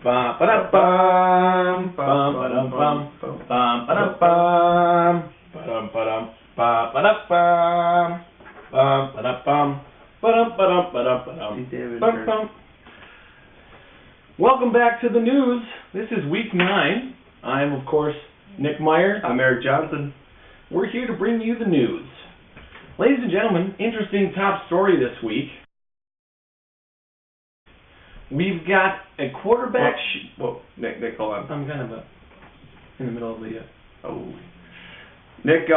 Bum ba bum bum ba dum bum bum ba dum bum ba dum bum ba da bum ba dum. Welcome back to the news. This is week 9. I am, of course, Nick Meyer. I'm Eric Johnson. We're here to bring you the news. Ladies and gentlemen, interesting top story this week. We've got a quarterback. Whoa, Nick, hold on. I'm kind of in the middle of the. Nick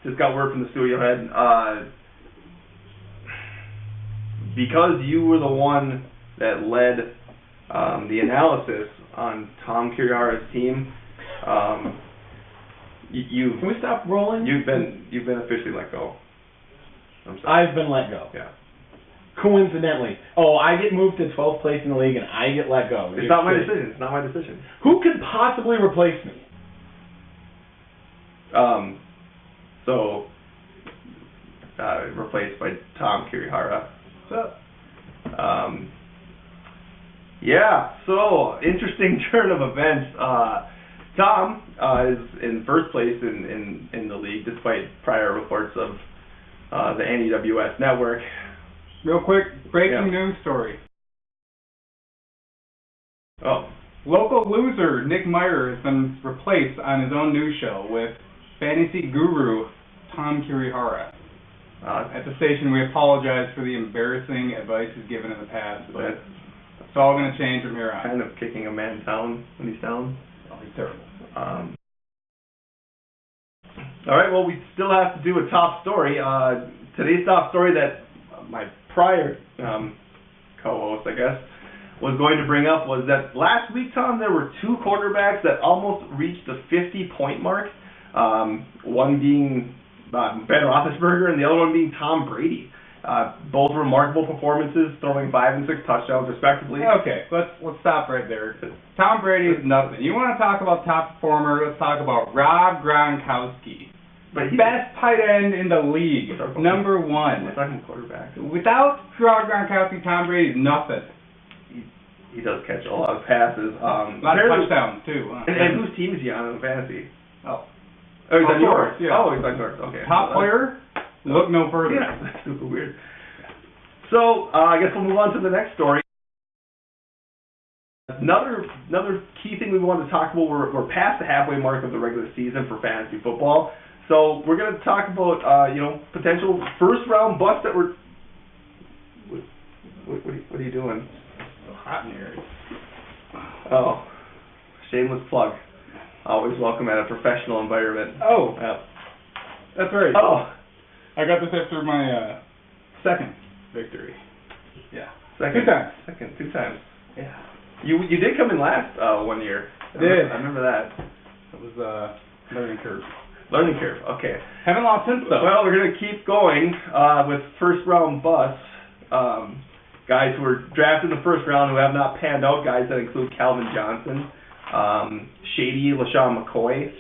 just got word from the studio head. Because you were the one that led the analysis on Tom Kirihara's team, Can we stop rolling? You've been officially let go. I'm sorry. I've been let go. Yeah. Coincidentally. Oh, I get moved to 12th place in the league and I get let go. It's not my decision. It's not my decision. Who could possibly replace me? Replaced by Tom Kirihara. What's up? Yeah, so interesting turn of events. Tom is in first place in the league, despite prior reports of the N.E.W.S network. Real quick, breaking news story. Oh. Local loser Nick Meyer has been replaced on his own news show with fantasy guru Tom Kirihara. At the station, we apologize for the embarrassing advice he's given in the past, but it's all going to change from here on. Kind of kicking a man down when he's down. Oh, he's terrible. All right, well, we still have to do a top story. Today's top story that my prior co-host, I guess, was going to bring up was that last week, Tom, there were two quarterbacks that almost reached the 50-point mark, one being Ben Roethlisberger and the other one being Tom Brady. Both remarkable performances, throwing 5 and 6 touchdowns respectively. Okay, let's stop right there. Tom Brady is nothing. You want to talk about top performer? Let's talk about Rob Gronkowski, best tight end in the league, number 1. We're talking quarterback. Without Rob Gronkowski, Tom Brady is nothing. He does catch a lot of passes. A lot of touchdowns too. And whose team is he on in fantasy? Oh, he's on yours. Yeah. Oh, he's on yours. Okay. Top player. Look no further. Yeah, that's super weird. So, I guess we'll move on to the next story. Another key thing we want to talk about, we're past the halfway mark of the regular season for fantasy football. So, we're going to talk about, potential first-round busts that were... What are you doing? It's so hot in here. Oh, shameless plug. Always welcome at a professional environment. Oh, yeah. That's right. Oh. I got this after my second victory. Yeah. Second. 2 times. Second, 2 times. Yeah. You did come in last 1 year. I did. I remember that. It was a learning curve. Learning curve, okay. Haven't lost since though. Well, we're going to keep going with first round busts. Guys who were drafted in the first round who have not panned out. Guys that include Calvin Johnson, Shady LaShawn McCoy,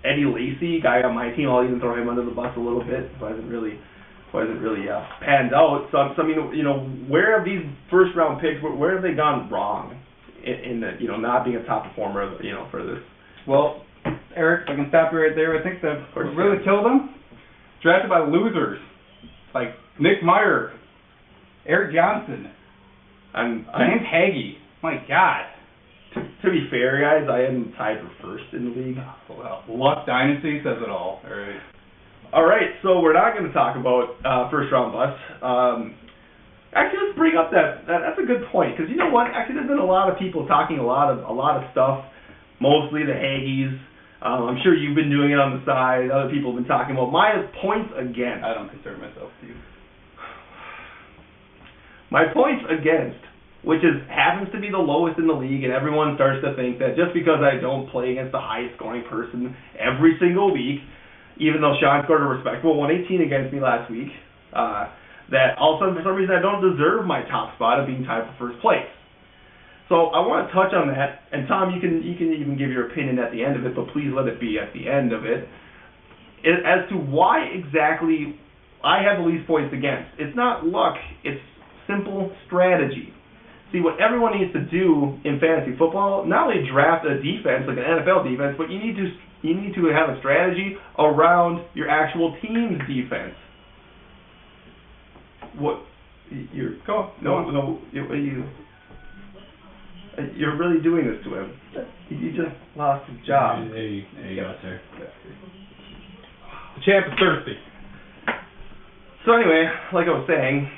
Eddie Lacy, guy on my team. I'll even throw him under the bus a little bit. Who hasn't really panned out. So where have these first round picks? Where have they gone wrong in the not being a top performer? For this. Well, Eric, I can stop you right there. I think that what really killed them, drafted by losers like Nick Meyer, Eric Johnson, James Hagee. My God. To be fair, guys, I am tied for first in the league. Well, Luck Dynasty says it all. All right, so we're not going to talk about first-round busts. Actually, let's bring up that's a good point, because you know what? Actually, there's been a lot of people talking a lot of stuff, mostly the Hagees. I'm sure you've been doing it on the side. Other people have been talking about my points against. I don't concern myself with you. My points against, which happens to be the lowest in the league, and everyone starts to think that just because I don't play against the highest scoring person every single week, even though Sean scored a respectable 118 against me last week, that all of a sudden, for some reason, I don't deserve my top spot of being tied for first place. So I want to touch on that, and Tom, you can even give your opinion at the end of it, but please let it be at the end of it, as to why exactly I have the least points against. It's not luck, it's simple strategy. See, what everyone needs to do in fantasy football, not only draft a defense like an NFL defense, but you need to have a strategy around your actual team's defense. What you're you're really doing this to him. He just lost his job. There you go, sir. The champ is thirsty. So anyway, like I was saying,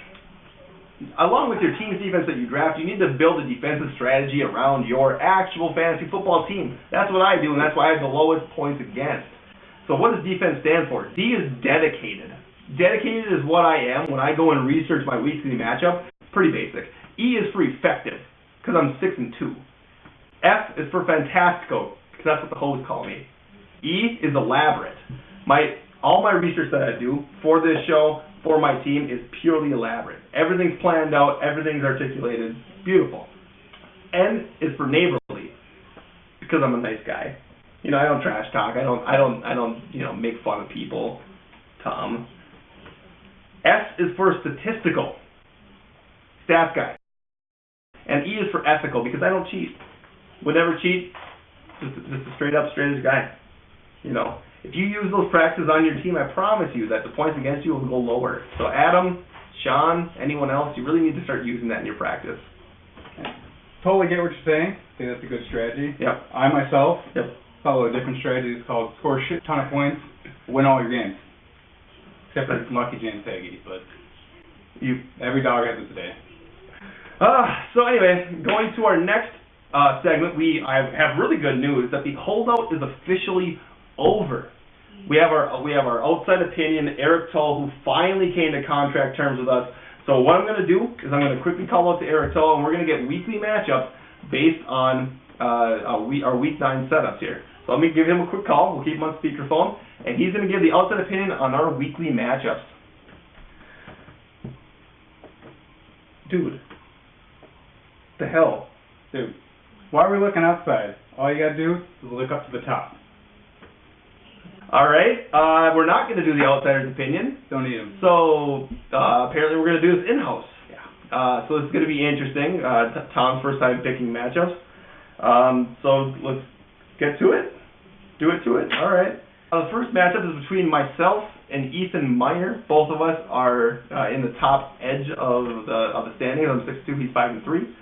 along with your team's defense that you draft, you need to build a defensive strategy around your actual fantasy football team. That's what I do, and that's why I have the lowest points against. So what does defense stand for? D is dedicated. Dedicated is what I am when I go and research my weekly matchup. Pretty basic. E is for effective, because I'm 6-2. F is for fantastico, because that's what the hoes call me. E is elaborate. All my research that I do for this show, for my team, is purely elaborate. Everything's planned out, everything's articulated, beautiful. N is for neighborly, because I'm a nice guy. I don't trash talk. I don't make fun of people. Tom. S is for statistical, stats guy. And E is for ethical, because I don't cheat. Would never cheat. Just a straight up, straight as guy. If you use those practices on your team, I promise you that the points against you will go lower. So Adam, Sean, anyone else, you really need to start using that in your practice. Totally get what you're saying. I think that's a good strategy. Yep. I myself Yep. follow a different strategy. It's called score a shit ton of points, win all your games. Except for Lucky James Hagee, but every dog has its day. So anyway, going to our next segment, I have really good news that the holdout is officially over. We have our outside opinion, Eric Tull, who finally came to contract terms with us. So what I'm going to do is I'm going to quickly call out to Eric Tull, and we're going to get weekly matchups based on our Week 9 setups here. So let me give him a quick call. We'll keep him on speakerphone, and he's going to give the outside opinion on our weekly matchups. Dude. The hell? Dude, why are we looking outside? All you got to do is look up to the top. All right, we're not going to do the outsider's opinion. Don't need them. So apparently we're going to do this in-house. Yeah. So it's going to be interesting. Tom's first time picking matchups. So let's get to it. Do it to it. All right. The first matchup is between myself and Ethan Meyer. Both of us are in the top edge of the standings. I'm 6'2", he's 5'3".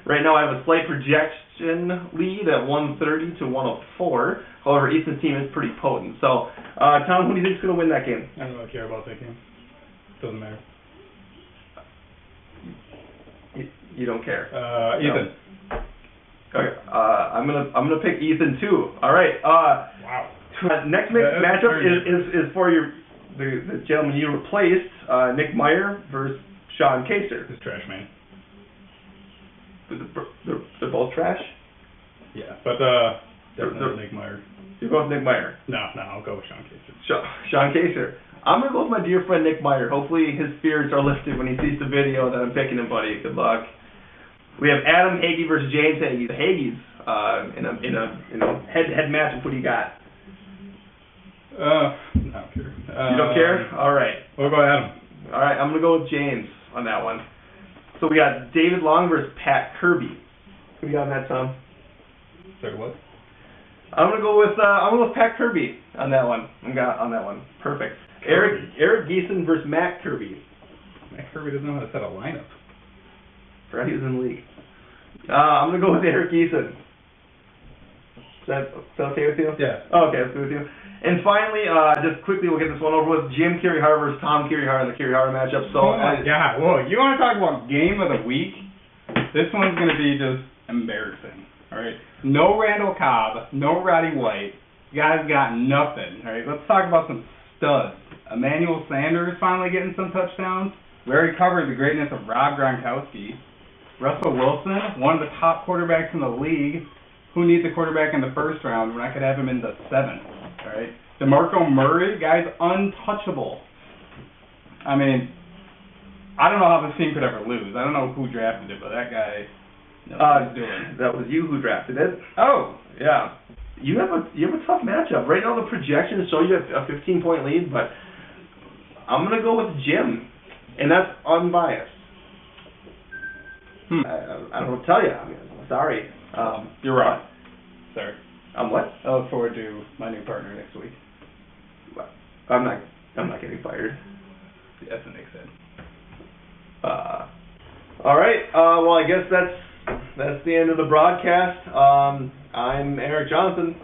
Right now I have a slight projection lead at 130 to 104. However, Ethan's team is pretty potent. So, Tom, who do you think is going to win that game? I don't really care about that game. Doesn't matter. You don't care? Ethan. No. Okay. I'm gonna pick Ethan too. All right. Wow. Next matchup is for the gentleman you replaced, Nick Meyer versus Sean Kaser. He's trash, man. They're both trash? Yeah, but definitely Nick Meyer. You're going with Nick Meyer? No, I'll go with Sean Kaser. Sean Kaser. I'm going to go with my dear friend Nick Meyer. Hopefully his spirits are lifted when he sees the video that I'm picking him, buddy. Good luck. We have Adam Hagee versus James Hagee. The Hagees in a head-to-head matchup. What do you got? I don't care. You don't care? All right. We'll go Adam. All right, I'm going to go with James on that one. So we got David Long versus Pat Kirby. Who you got on that, Tom? Sorry, what? I'm gonna go with Pat Kirby on that one. Perfect. Eric Geeson versus Matt Kirby. Matt Kirby doesn't know how to set a lineup. Forgot he was in the league. I'm gonna go with Eric Geeson. Is that okay with you? Yeah. Oh, okay, that's good with you. And finally, just quickly, we'll get this one over with. Jim Kirihara versus Tom Kirihara in the Kirihara matchup. So, oh my God! Whoa, you want to talk about game of the week? This one's gonna be just embarrassing. All right. No Randall Cobb, no Roddy White. You guys got nothing. All right. Let's talk about some studs. Emmanuel Sanders finally getting some touchdowns. We already covered the greatness of Rob Gronkowski. Russell Wilson, one of the top quarterbacks in the league. Who needs a quarterback in the first round when I could have him in the 7th? All right. DeMarco Murray, guy's untouchable. I mean, I don't know how this team could ever lose. I don't know who drafted it, but that guy knows what he's doing. That was you who drafted it. Oh, yeah. You have a tough matchup. Right now the projections show you a 15-point lead, but I'm gonna go with Jim, and that's unbiased. I don't know what to tell you. I mean, I'm sorry. You're right. Sorry. What? I look forward to my new partner next week. I'm not getting fired. That's what Nick said. All right. Well, I guess that's the end of the broadcast. I'm Eric Johnson.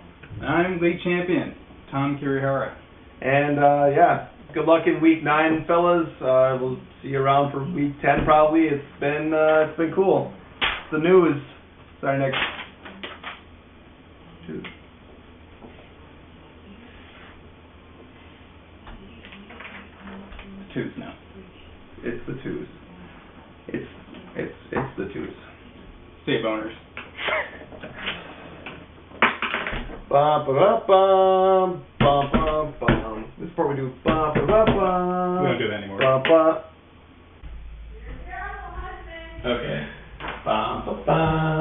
I'm league champion Tom Kirihara. And yeah, good luck in week 9, fellas. We'll see you around for week 10 probably. It's been cool. It's the news. Sorry, Nick. Two. Twos now. It's the twos. It's the twos. See you, boners. Bum ba ba bum bum bum bum. This is before we do bum ba ba bum. We don't do that anymore. Bum ba. Okay. Bum ba bum.